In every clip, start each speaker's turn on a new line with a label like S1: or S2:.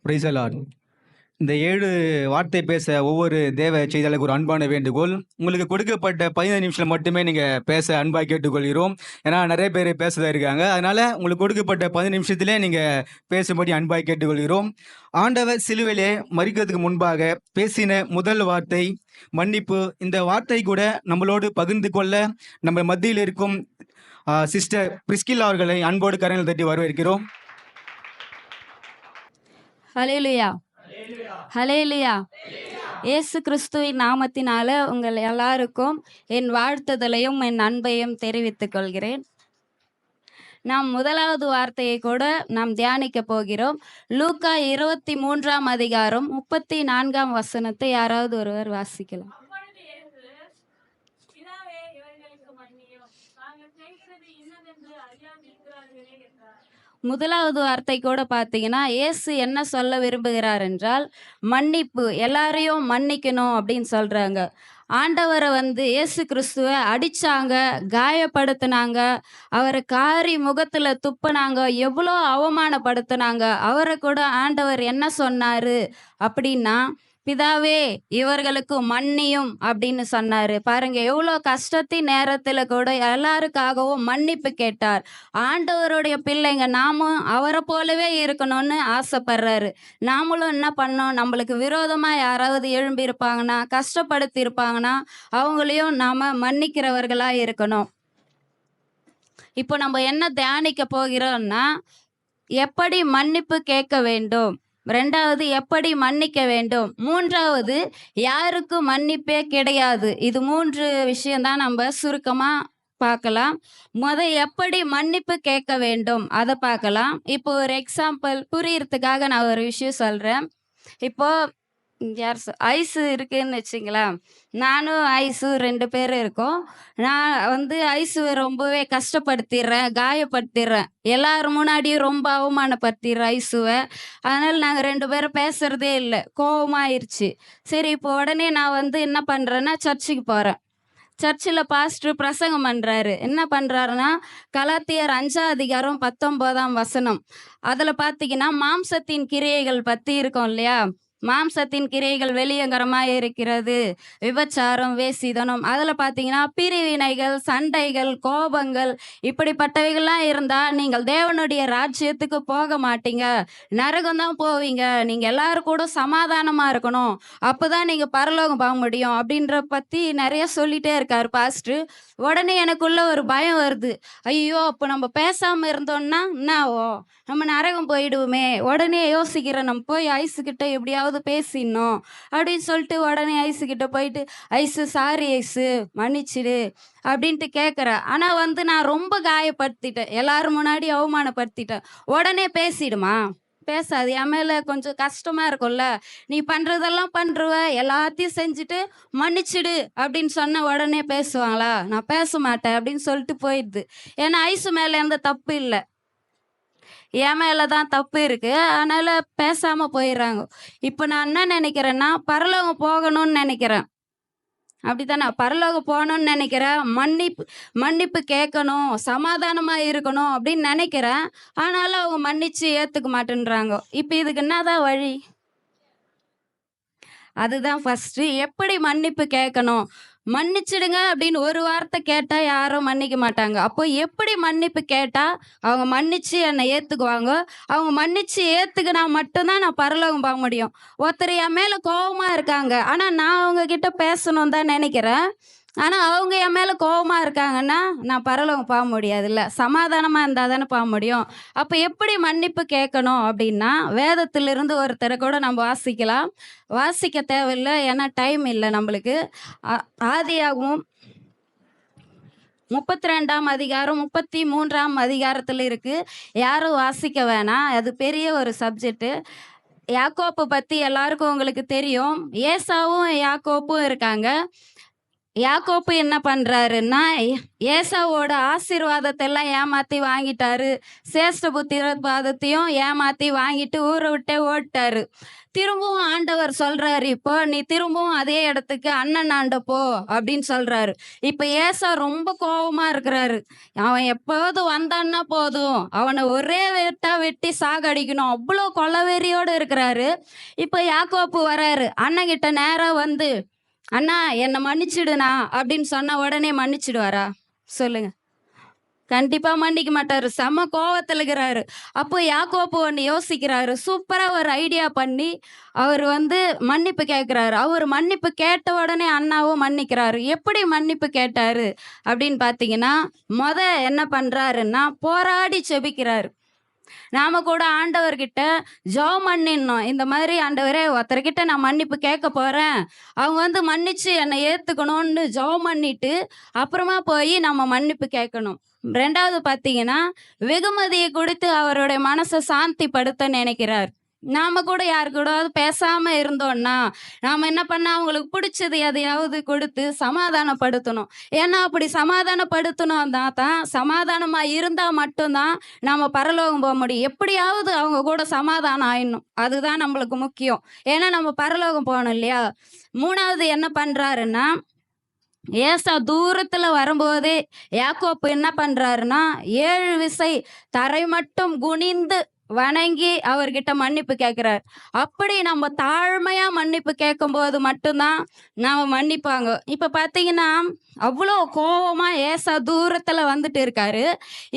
S1: Praise the Lord. இந்த 7 வார்த்தை பேச ஒவ்வொரு தேவ செய்தியாளருக்கு ஒரு அன்பான வேண்டுகோள். உங்களுக்கு கொடுக்கப்பட்ட 15 நிமிஷம் மட்டுமே நீங்கள் பேச அன்பாக கேட்டுக்கொள்கிறோம். ஏன்னா நிறைய பேர் பேசதான் இருக்காங்க. அதனால் உங்களுக்கு கொடுக்கப்பட்ட 15 நிமிஷத்திலே நீங்கள் பேசும்படி அன்பாக கேட்டுக்கொள்கிறோம். ஆண்டவர் சிலுவையிலே மரிக்கிறதுக்கு முன்பாக பேசின முதல் வார்த்தை மன்னிப்பு. இந்த வார்த்தை கூட நம்மளோடு பகிர்ந்து கொள்ள நம்ம மத்தியில் இருக்கும் சிஸ்டர் பிரிஸ்கில்லா அவர்களை அன்போடு கரங்கள் தட்டி வரவேற்கிறோம்.
S2: ஹல்லேலூயா, ஹல்லேலூயா. இயேசு கிறிஸ்துவின் நாமத்தினால உங்கள் எல்லாருக்கும் என் வாழ்த்துதலையும் என் அன்பையும் தெரிவித்துக் கொள்கிறேன். நாம் முதலாவது வார்த்தையை கூட நாம் தியானிக்க போகிறோம். லூக்கா 23ஆம் அதிகாரம் 34ஆம் வசனத்தை யாராவது ஒருவர் வாசிக்கலாம். முதலாவது வார்த்தை கூட பார்த்தீங்கன்னா இயேசு என்ன சொல்ல விரும்புகிறார் என்றால் மன்னிப்பு, எல்லாரையும் மன்னிக்கணும் அப்படின்னு சொல்றாங்க. ஆண்டவரை இயேசு கிறிஸ்துவை அடிச்சாங்க, காயப்படுத்தினாங்க, அவரை காரி முகத்துல துப்புனாங்க, எவ்வளோ அவமானப்படுத்தினாங்க. அவரை கூட ஆண்டவர் என்ன சொன்னாரு அப்படின்னா, பிதாவே இவர்களுக்கு மன்னியும் அப்படின்னு சொன்னாரு. பாருங்க, எவ்வளோ கஷ்டத்தின் நேரத்துல கூட எல்லாருக்காகவும் மன்னிப்பு கேட்டார். ஆண்டவருடைய பிள்ளைங்க நாமும் அவரை போலவே இருக்கணும்னு ஆசைப்படுறாரு. நாமளும் என்ன பண்ணோம், நம்மளுக்கு விரோதமா யாராவது எழும்பி இருப்பாங்கன்னா, கஷ்டப்படுத்தி இருப்பாங்கன்னா அவங்களையும் நாம மன்னிக்கிறவர்களா இருக்கணும். இப்போ நம்ம என்ன தியானிக்க போகிறோம்னா, எப்படி மன்னிப்பு கேட்க வேண்டும், ரெண்டாவது எப்படி மன்னிக்க வேண்டும், மூன்றாவது யாருக்கு மன்னிப்பே கிடையாது. இது 3 விஷயம்தான் நம்ம சுருக்கமா பார்க்கலாம். எப்படி மன்னிப்பு கேட்க வேண்டும் அதை பார்க்கலாம். இப்போ ஒரு எக்ஸாம்பிள் புரியறதுக்காக நான் ஒரு விஷயம் சொல்றேன். இப்போ யார் ஐஸு இருக்குன்னு வச்சுங்களேன். நானும் ஐஸு 2 பேரும் இருக்கோம். நான் ஐஸுவை ரொம்பவே கஷ்டப்படுத்திடுறேன், காயப்படுத்திடுறேன், எல்லாரும் முன்னாடியும் ரொம்ப அவமானப்படுத்திடுறேன் ஐஸுவை. அதனால் நாங்கள் 2 பேரும் பேசுகிறதே இல்லை, கோவமாயிருச்சு. சரி, இப்போ உடனே நான் என்ன பண்ணுறேன்னா சர்ச்சுக்கு போகிறேன். சர்ச்சில் பாஸ்டர் பிரசங்கம் பண்ணுறாரு. என்ன பண்ணுறாருன்னா, கலாத்தியர் 5ஆம் அதிகாரம் 19ஆம் வசனம். அதில் பார்த்தீங்கன்னா மாம்சத்தின் கிரியைகள் பற்றி இருக்கும் இல்லையா. மாம்சத்தின் கிரைகள் வெளியங்கரமாக இருக்கிறது, விபச்சாரம், வேசிதனம். அதில் பார்த்தீங்கன்னா பிரிவினைகள், சண்டைகள், கோபங்கள், இப்படிப்பட்டவைகள்லாம் இருந்தால் நீங்கள் தேவனுடைய ராஜ்யத்துக்கு போக மாட்டீங்க, நரகம்தான் போவீங்க. நீங்கள் எல்லாரும் கூட சமாதானமாக இருக்கணும், அப்போ தான் நீங்கள் பரலோகம் போக முடியும் அப்படின்ற பற்றி நிறைய சொல்லிகிட்டே இருக்கார் பாஸ்டர். உடனே எனக்குள்ள ஒரு பயம் வருது. ஐயோ, அப்போ நம்ம பேசாமல் இருந்தோம்னா என்னாவோ, நம்ம நரகம் போயிடுவோமே. உடனே யோசிக்கிறேன், நம்ம போய் ஐஸுக்கிட்ட எப்படியாவது பேசிடணும் அப்படின்னு சொல்லிட்டு உடனே ஐஸுக்கிட்ட போயிட்டு, ஐஸு சாரி ஐஸு மன்னிச்சிடு அப்படின்ட்டு கேட்குறேன். ஆனால் நான் ரொம்ப காயப்படுத்திட்டேன், எல்லாரும் முன்னாடி அவமானப்படுத்திட்டேன். உடனே பேசிடுமா? பேசாது. என் மேலே கொஞ்சம் கஷ்டமாக இருக்கும்ல. நீ பண்ணுறதெல்லாம் பண்ணுருவ, எல்லாத்தையும் செஞ்சுட்டு மன்னிச்சிடு அப்படின்னு சொன்ன உடனே பேசுவாங்களா? நான் பேச மாட்டேன் அப்படின்னு சொல்லிட்டு போயிடுது. ஏன்னா ஐஸு மேலே எந்த தப்பு இல்லை, என் மேலே தான் தப்பு இருக்குது. அதனால் பேசாமல் போயிடுறாங்க. இப்போ நான் என்ன நினைக்கிறேன்னா, பரலோகம் போகணும்னு நினைக்கிறேன். அப்படித்தானே? பரலோகம் போகணும்னு நினைக்கிறேன், மன்னிப்பு கேட்கணும், சமாதானமாக இருக்கணும் அப்படின்னு நினைக்கிறேன். ஆனாலும் அவங்க மன்னிச்சு ஏற்றுக்க மாட்டேன்றாங்க. இப்போ இதுக்கு என்னதான் வழி? அதுதான் ஃபஸ்ட்டு. எப்படி மன்னிப்பு கேட்கணும்? மன்னிச்சிடுங்க அப்படின்னு ஒரு வார்த்தை கேட்டால் யாரும் மன்னிக்க மாட்டாங்க. அப்போ எப்படி மன்னிப்பு கேட்டால் அவங்க மன்னிச்சு என்னை ஏற்றுக்குவாங்க? அவங்க மன்னிச்சு ஏற்றுக்கினா மட்டும்தான் நான் பரலோகம் போக முடியும். ஒருத்தர் என் மேலே கோபமாக இருக்காங்க, ஆனால் நான் அவங்கக்கிட்ட பேசணும் தான் நினைக்கிறேன். ஆனால் அவங்க என் மேலே கோபமாக இருக்காங்கன்னா நான் பரலோகம் போக முடியாதுல்ல. சமாதானமாக இருந்தால் தானே போக முடியும். அப்போ எப்படி மன்னிப்பு கேட்கணும் அப்படின்னா, வேதத்திலிருந்து ஒருத்தரை கூட நம்ம வாசிக்கலாம். வாசிக்க தேவையில்லை, ஏன்னா டைம் இல்லை நம்மளுக்கு. ஆதியாகமம் 32ஆம் அதிகாரம் 33ஆம் அதிகாரத்தில் இருக்குது. யாரும் வாசிக்க வேணாம், அது பெரிய ஒரு சப்ஜெக்டு. யாக்கோப்பை பற்றி எல்லாருக்கும் உங்களுக்கு தெரியும். ஏசாவும் யாக்கோப்பும் இருக்காங்க. யாக்கோப்பு என்ன பண்றாருன்னா, ஏசாவோட ஆசீர்வாதத்தை எல்லாம் ஏமாத்தி வாங்கிட்டாரு. சேஷ்ட புத்திரபாதத்தையும் ஏமாத்தி வாங்கிட்டு ஊரை விட்டே ஓடிட்டாரு. திரும்பவும் ஆண்டவர் சொல்றாரு, இப்போ நீ திரும்பவும் அதே இடத்துக்கு அண்ணனாண்ட போ அப்படின்னு சொல்றாரு. இப்ப ஏசா ரொம்ப கோவமா இருக்கிறாரு. அவன் எப்போது வந்தான்னா போதும், அவனை ஒரே வெட்டா வெட்டி சாகடிக்கணும், அவ்வளோ கொலவெறியோட இருக்கிறாரு. இப்ப யாக்கோப்பு வராரு, அண்ணன் கிட்ட நேரா வந்து, அண்ணா என்ன மன்னிச்சிடுண்ணா அப்படின்னு சொன்ன உடனே மன்னிச்சிடுவாரா? சொல்லுங்க. கண்டிப்பா மன்னிக்க மாட்டாரு. செம கோவத்துல இருக்கிறாரு. அப்போ யாக்கோப்பு ஒண்ணு யோசிக்கிறாரு. சூப்பரா ஒரு ஐடியா பண்ணி அவர் வந்து மன்னிப்பு கேட்கிறாரு. அவர் மன்னிப்பு கேட்ட உடனே அண்ணாவும் மன்னிக்கிறாரு. எப்படி மன்னிப்பு கேட்டாரு அப்படின்னு பார்த்தீங்கன்னா, என்ன பண்றாருன்னா, போராடி செபிக்கிறாரு. நாம கூட ஆண்டவர்கிட்ட ஜெபம் பண்ணிடணும். இந்த மாதிரி ஆண்டவரே ஒருத்தர்கிட்ட நான் மன்னிப்பு கேட்க போறேன். அவங்க வந்து மன்னிச்சு என்னை ஏத்துக்கணும்னு ஜெபம் பண்ணிட்டு அப்புறமா போய் நம்ம மன்னிப்பு கேட்கணும். 2வது பார்த்தீங்கன்னா, வெகுமதியை கொடுத்து அவருடைய மனசை சாந்திப்படுத்த நினைக்கிறார். நாம கூட யாரு கூடவாவது பேசாம இருந்தோம்னா, நாம என்ன பண்ண அவங்களுக்கு பிடிச்சது எதையாவது கொடுத்து சமாதானப்படுத்தணும். ஏன்னா அப்படி சமாதானப்படுத்தணும்னா தான், சமாதானமா இருந்தா மட்டும்தான் நாம பரலோகம் போக முடியும். எப்படியாவது அவங்க கூட சமாதானம் ஆயிடணும். அதுதான் நம்மளுக்கு முக்கியம். ஏன்னா நம்ம பரலோகம் போகணும் இல்லையா? 3வது என்ன பண்றாருன்னா, ஏசா தூரத்துல வரும்போதே யாக்கோப்பு என்ன பண்றாருன்னா, 7 விசை தரை மட்டும் குனிந்து வணங்கி அவர்கிட்ட மன்னிப்பு கேட்கிறார். அப்படி நம்ம தாழ்மையா மன்னிப்பு கேட்கும்போது மட்டும்தான் நாம மன்னிப்பாங்க. இப்ப பாத்தீங்கன்னா, அவ்வளோ கோவமா ஏசா தூரத்துல வந்துட்டு இருக்காரு.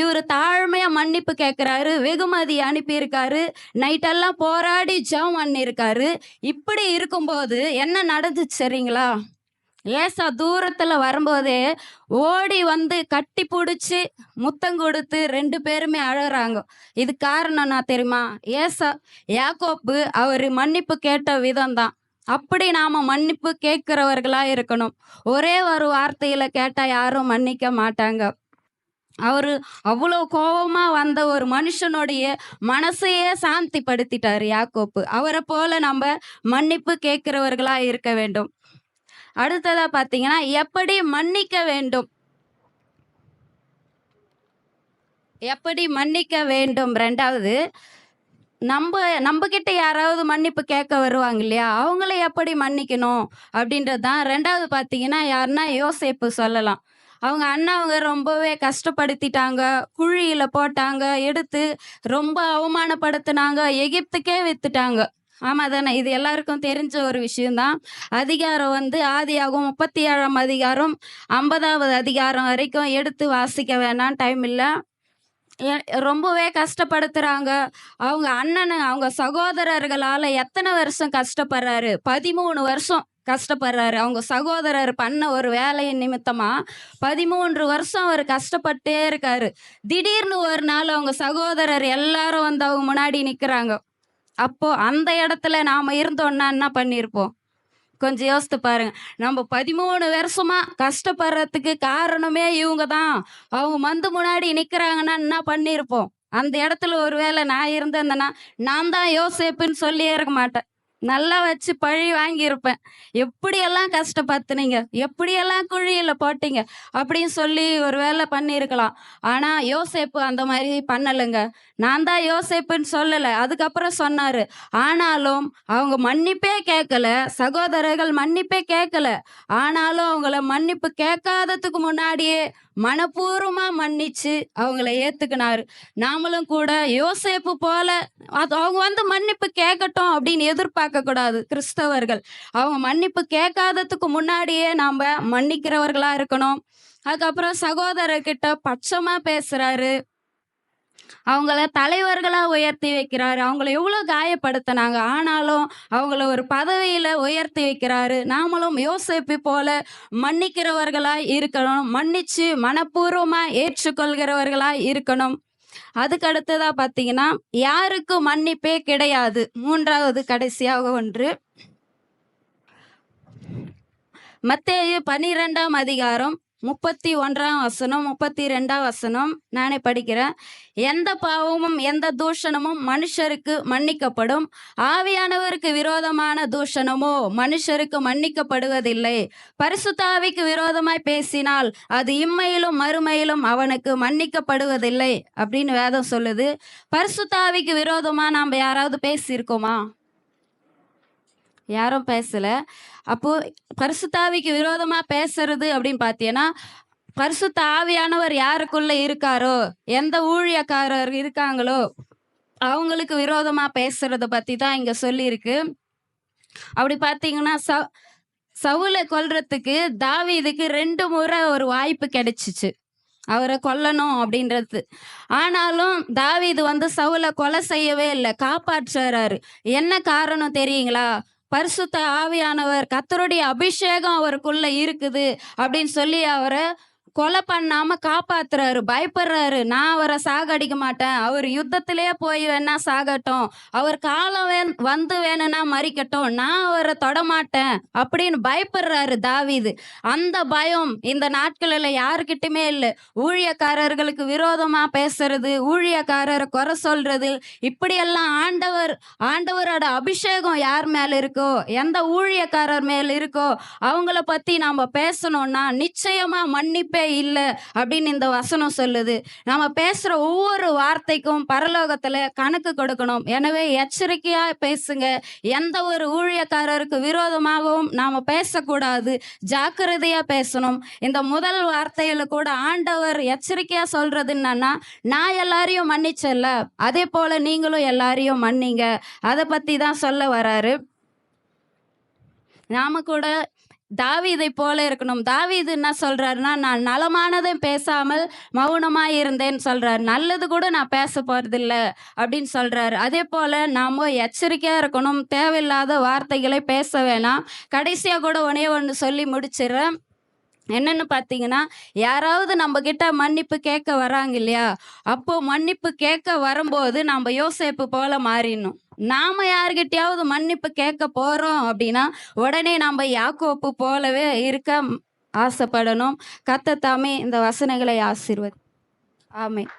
S2: இவரு தாழ்மையா மன்னிப்பு கேட்கிறாரு, வெகுமதி அனுப்பியிருக்காரு, நைட்டெல்லாம் போராடி ஜெபம் பண்ணியிருக்காரு. இப்படி இருக்கும்போது என்ன நடந்துச்சு சரிங்களா? ஏசா தூரத்துல வரும்போதே ஓடி வந்து கட்டி பிடிச்சி முத்தம் கொடுத்து 2 பேருமே அழறாங்க. இது காரணம் என்ன தெரியுமா? யாக்கோப்பு அவரு மன்னிப்பு கேட்ட விதம்தான். அப்படி நாம மன்னிப்பு கேட்கிறவர்களா இருக்கணும். ஒரே ஒரு வார்த்தையில கேட்டா யாரும் மன்னிக்க மாட்டாங்க. அவரு அவ்வளோ கோவமா வந்த ஒரு மனுஷனுடைய மனசையே சாந்திப்படுத்திட்டாரு யாக்கோப்பு. அவரை போல நம்ம மன்னிப்பு கேட்கிறவர்களா இருக்க வேண்டும். அடுத்ததா பார்த்தீங்கன்னா, எப்படி மன்னிக்க வேண்டும்? எப்படி மன்னிக்க வேண்டும்? 2வது, நம்பகிட்ட யாராவது மன்னிப்பு கேட்க வருவாங்க இல்லையா? அவங்கள எப்படி மன்னிக்கணும்? அப்படின்றது தான். 2வது பார்த்தீங்கன்னா, யாருன்னா யோசேப்பு சொல்லலாம். அவங்க ரொம்பவே கஷ்டப்படுத்திட்டாங்க. குழியில போட்டாங்க. எடுத்து ரொம்ப அவமானப்படுத்துனாங்க. எகிப்துக்கே வித்துட்டாங்க. ஆமா தானே? இது எல்லாருக்கும் தெரிஞ்ச ஒரு விஷயம் தான். அதிகாரம் வந்து ஆதியாகமம் 37ஆம் அதிகாரம் 50வது அதிகாரம் வரைக்கும் எடுத்து வாசிக்க வேணாம். டைம் இல்ல. எ ரொம்பவே கஷ்டப்படுத்துறாங்க. அவங்க சகோதரர்களால எத்தன வருஷம் கஷ்டப்படுறாரு? 13 வருஷம் கஷ்டப்படுறாரு. அவங்க சகோதரர் பண்ண ஒரு வேலையின் நிமித்தமா 13 வருஷம் அவரு கஷ்டப்பட்டே இருக்காரு. திடீர்னு ஒரு நாள் அவங்க சகோதரர் எல்லாரும் வந்து அவங்க முன்னாடி நிக்கிறாங்க. அப்போ அந்த இடத்துல நாம இருந்தோம்னா என்ன பண்ணியிருப்போம்? கொஞ்சம் யோசித்து பாருங்க. நம்ம 13 வருஷமா கஷ்டப்படுறதுக்கு காரணமே இவங்க தான். அவங்க முன்னாடி நிக்கிறாங்கன்னா என்ன பண்ணியிருப்போம்? அந்த இடத்துல ஒருவேளை நான் இருந்திருந்தேன்னா, நான் தான் யோசேப்புன்னு சொல்லியே இருக்க மாட்டேன். நல்லா வச்சு பழி வாங்கியிருப்பேன். எப்படியெல்லாம் கஷ்டப்படுத்துனீங்க? எப்படியெல்லாம் குழியில போட்டீங்க? அப்படின்னு சொல்லி ஒரு வேளை பண்ணியிருக்கலாம். ஆனா யோசேப்பு அந்த மாதிரி பண்ணலைங்க. நான் தான் யோசேப்புன்னு சொல்லல. அதுக்கப்புறம் சொன்னாரு. ஆனாலும் அவங்க மன்னிப்பே கேட்கல. சகோதரர்கள் மன்னிப்பே கேட்கல. ஆனாலும் அவங்கள மன்னிப்பு கேட்காததுக்கு முன்னாடியே மனப்பூர்வமா மன்னிச்சு அவங்கள ஏத்துக்கினாரு. நாமளும் கூட யோசேப்பு போல அவங்க வந்து மன்னிப்பு கேட்கட்டும் அப்படின்னு எதிர்பார்க்க கூடாது. கிறிஸ்தவர்கள் அவங்க மன்னிப்பு கேட்காததுக்கு முன்னாடியே நாம மன்னிக்கிறவர்களா இருக்கணும். அதுக்கப்புறம் சகோதரர்கிட்ட பட்சமா பேசுறாரு. அவங்கள தலைவர்களா உயர்த்தி வைக்கிறாரு. அவங்கள எவ்வளோ காயப்படுத்தினாங்க. ஆனாலும் அவங்கள ஒரு பதவியில உயர்த்தி வைக்கிறாரு. நாமளும் யோசேப்பு போல மன்னிக்கிறவர்களா இருக்கணும். மன்னிச்சு மனப்பூர்வமா ஏற்றுக்கொள்கிறவர்களா இருக்கணும். அதுக்கு அடுத்ததா பார்த்தீங்கன்னா, யாருக்கு மன்னிப்பே கிடையாது. 3வது கடைசியாக ஒன்று, மத்தேயு 12ஆம் அதிகாரம் 31ஆம் வசனம் 32ஆம் வசனம் நானே படிக்கிறேன். எந்த பாவமும் எந்த தூஷணமும் மனுஷருக்கு மன்னிக்கப்படும், ஆவியானவருக்கு விரோதமான தூஷணமோ மனுஷருக்கு மன்னிக்கப்படுவதில்லை. பரிசுத்த ஆவிக்கு விரோதமாய் பேசினால் அது இம்மையிலும் மறுமையிலும் அவனுக்கு மன்னிக்கப்படுவதில்லை அப்படின்னு வேதம் சொல்லுது. பரிசுத்த ஆவிக்கு விரோதமா நாம் யாராவது பேசியிருக்கோமா? யாரும் பேசல. அப்போ பரிசுத்த ஆவிக்கு விரோதமா பேசுறது அப்படின்னு பார்த்தீங்கன்னா, பரிசுத்த ஆவியானவர் யாருக்குள்ள இருக்காரோ, எந்த ஊழியக்காரர் இருக்காங்களோ அவங்களுக்கு விரோதமா பேசுறத பத்தி தான் இங்க சொல்லியிருக்கு. அப்படி பார்த்தீங்கன்னா, சவுல கொல்றதுக்கு தாவீதுக்கு 2 முறை ஒரு வாய்ப்பு கிடைச்சிச்சு. அவரை கொல்லணும் அப்படின்றது. ஆனாலும் தாவீது சவுல கொலை செய்யவே இல்ல. காப்பாற்றுறாரு. என்ன காரணம் தெரியுங்களா? பரிசுத்த ஆவியானவர், கர்த்தருடைய அபிஷேகம் அவருக்குள்ள இருக்குது அப்படின்னு சொல்லி அவரை கொலை பண்ணாம காப்பாத்துறாரு. பயப்படுறாரு. நான் அவரை சாகடிக்க மாட்டேன். அவர் யுத்தத்திலேயே போய் வேணா சாகட்டும். அவர் காலம் வேணும்னா மறிக்கட்டும். நான் அவரை தொடமாட்டேன் அப்படின்னு பயப்படுறாரு தாவீது. அந்த பயம் இந்த நாட்களில் யாருக்கிட்டுமே இல்லை. ஊழியக்காரர்களுக்கு விரோதமா பேசுறது, ஊழியக்காரரை குறை சொல்றது, இப்படியெல்லாம் ஆண்டவரோட அபிஷேகம் யார் மேல இருக்கோ, எந்த ஊழியக்காரர் மேல இருக்கோ அவங்கள பத்தி நாம பேசணும்னா நிச்சயமா மன்னிப்பே இல்லை அப்படின்னு இந்த வசனம் சொல்லுது. நாம பேசுற ஒவ்வொரு வார்த்தைக்கும் பரலோகத்துல கணக்கு கொடுக்கணும். எனவே எச்சரிக்கையா பேசுங்க. எந்த ஒரு ஊழியக்காரருக்கு விரோதமாகவும் நாம பேசக்கூடாது. ஜாக்கிரதையா பேசணும். இந்த முதல் வார்த்தையில கூட ஆண்டவர் எச்சரிக்கையா சொல்றது என்னன்னா, நான் எல்லாரையும் மன்னிச்சல்ல, அதே போல நீங்களும் எல்லாரையும் மன்னிங்க. அதை பத்தி தான் சொல்ல வராரு. நாம கூட தாவீதை போல இருக்கணும். தாவீது என்ன சொல்றாருன்னா, நான் நலமானதை பேசாமல் மௌனமாய் இருந்தேன்னு சொல்றாரு. நல்லது கூட நான் பேச போறதில்ல அப்படின்னு சொல்றாரு. அதே போல நாம எச்சரிக்கையா இருக்கணும். தேவையில்லாத வார்த்தைகளை பேச வேணாம். கடைசியா கூட ஒண்ணு சொல்லி முடிச்சிடுறேன். என்னன்னு பார்த்தீங்கன்னா, யாராவது நம்ம கிட்ட மன்னிப்பு கேட்க வராங்க இல்லையா, அப்போ மன்னிப்பு கேட்க வரும்போது நம்ம யோசேப்பு போல மாறிடணும். நாம யார்கிட்டயாவது மன்னிப்பு கேட்க போறோம் அப்படின்னா உடனே நம்ம யாக்கோப்பு போலவே இருக்க ஆசைப்படணும். கர்த்தர் தாமே இந்த வசனங்களை ஆசீர்வதி. ஆமென்.